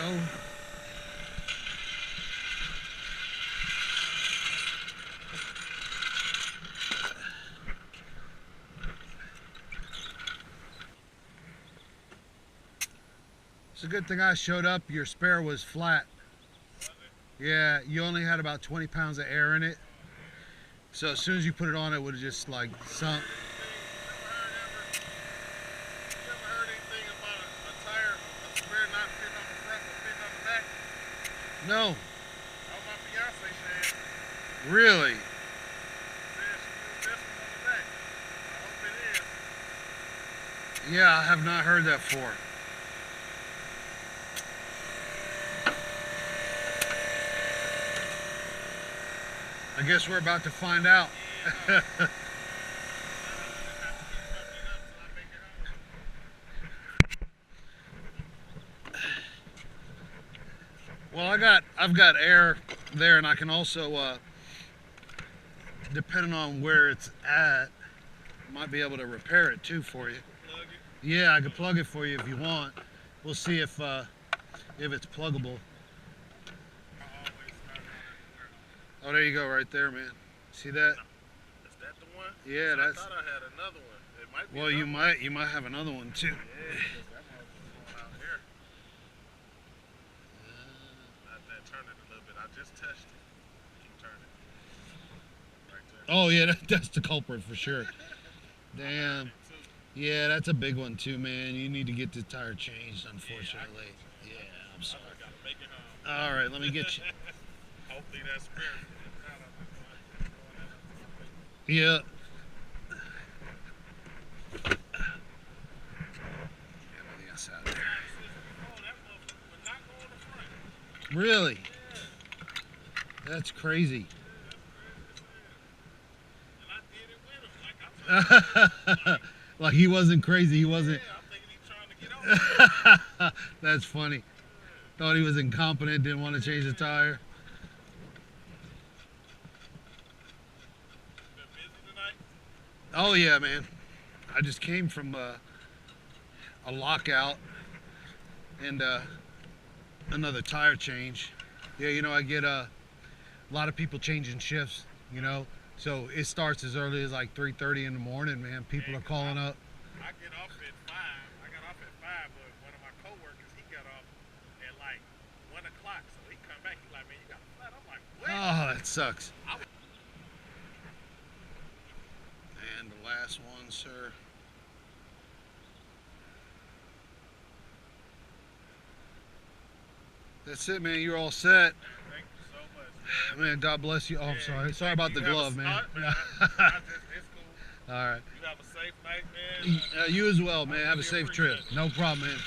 go. It's a good thing I showed up. Your spare was flat. Yeah, you only had about 20 pounds of air in it. So as soon as you put it on, it would have just like sunk. No. Oh, my fiance said. Really? Said she used this one on the back. I hope it is. Yeah, I have not heard that before. I guess we're about to find out. Yeah. Well, I've got air there, and I can also, depending on where it's at, might be able to repair it too for you. Plug it. Yeah, I could plug it for you if you want. We'll see if it's pluggable. Oh, there you go, right there, man. See that? Is that the one? Yeah, I that's. thought I had another one. It might be Well, you might have another one too. Yeah, because that one was going out here. That turned it a little bit. I just touched it. Keep turning. Right there. Oh yeah, that's the culprit for sure. Damn. Yeah, that's a big one too, man. You need to get the tire changed, unfortunately. Yeah, I'm sorry. I gotta make it home. All right, let me get you. Hopefully that's spare. Yeah. Really? That's crazy. Like he wasn't crazy, he wasn't. I'm thinking he's trying to get over. That's funny. Thought he was incompetent, didn't want to change the tire. Been busy tonight? Oh yeah, man. I just came from a lockout and another tire change. Yeah, you know, I get a lot of people changing shifts, you know. So it starts as early as like 3:30 in the morning, man. People are calling up. I get off at 5. I got off at 5, but one of my coworkers, he got off at like 1 o'clock. So he come back, he's like, man, you got a flat? I'm like, what? Oh, that sucks. And the last one, sir. That's it, man. You're all set. Thank you so much, man. Man, God bless you. Oh, I'm sorry. Sorry about the glove, man. It's cool. All right. You have a safe night, man. You as well, man. Have a safe trip. No problem, man.